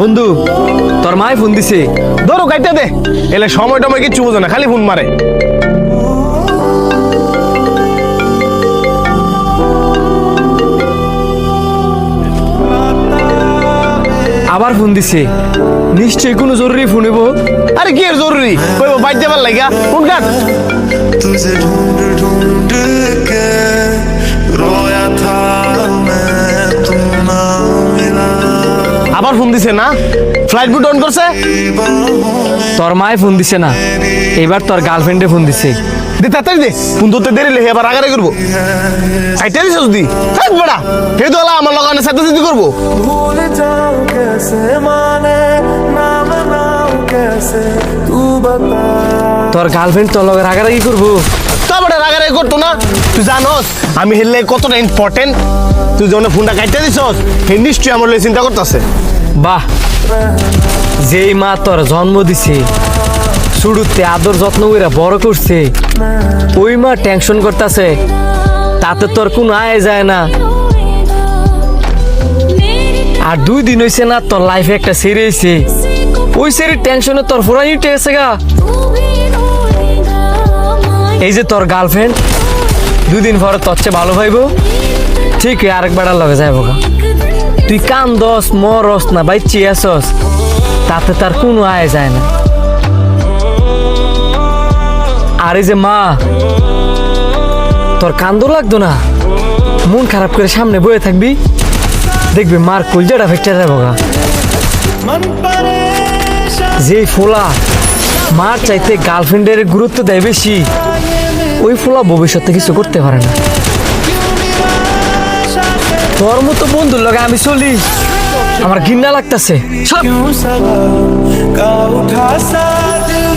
বন্ধু তোর মায় ফোন দিছে। ধরো কাইটা দে, এলে সময় টময় কিচ্ছু বোঝে না, খালি ফোন মারে। আবার ফোন দিছে, নিশ্চয়ই কোনো জরুরি ফোন হইব। আরে কি এর জরুরি, কইবো বাইর যাবার লাগা, ফোন কাট। तुझे ढूंढ ढूंढ के रोया था मैं, तुम ना मिला। আবার ফোন দিছে না, ফ্লাইট মুড অন করছে। তোর মায় ফোন দিছে না, এবার তোর গার্লফ্রেন্ডে ফোন দিছে। দে তাড়াতাড়ি দে, ফোন ধরতে দেরি লেহে আবার আগারে করবো। কাইটা দিছস দি, থাক বড়া, হে তো আলা আমার লাগানে সাথে সাথে করবো। भूल जाऊं कैसे माने ना मनाऊं कैसे तू बता। তোর গার্লফ্রেন্ড তোর লগে রাগারাগি করবো। তা বড়া রাগারাগি করতো না, তুই জানোস আমি হেললে কতটা ইম্পর্টেন্ট। তুই যখন ফোনটা কাইটা দিছস, হে নিশ্চয়ই আমার লই চিন্তা করতেছে। বাহ, যেই মা তোর জন্ম দিছে, শুরুতে আদর যত্ন করে বড় করছে, ওই মা টেনশন করতেছে, তাতে তোর কোনো আয় যায় না। আর 2 দিন হয়েছে না তোর লাইফে একটা সেরে হয়েছে, ওই সেরে টেনশনে তোর ফোরাই উঠে গেছে গা। এই যে তোর গার্লফ্রেন্ড 2 দিন পরে তোর চেয়ে ভালো ভাইবো, ঠিক আরেকবার লগে যাইবো গা। তুই কান্দস মরস না বাইচি আসস, তাতে তার কোনো আয় যায় না। আর এই যে মা, তোর কান্দো লাগতো না, মন খারাপ করে সামনে বয়ে থাকবি, দেখবি মার কলজাটা ফেটে যাবো গা। যে ফোলা মার চাইতে গার্লফ্রেন্ডের গুরুত্ব দেয় বেশি, ওই ফোলা ভবিষ্যতে কিছু করতে পারে না। তোর মতো বন্ধুর লগে আমি চলি, আমার ঘৃণা লাগতেছে। क्यों सवाल का उठा सा दिल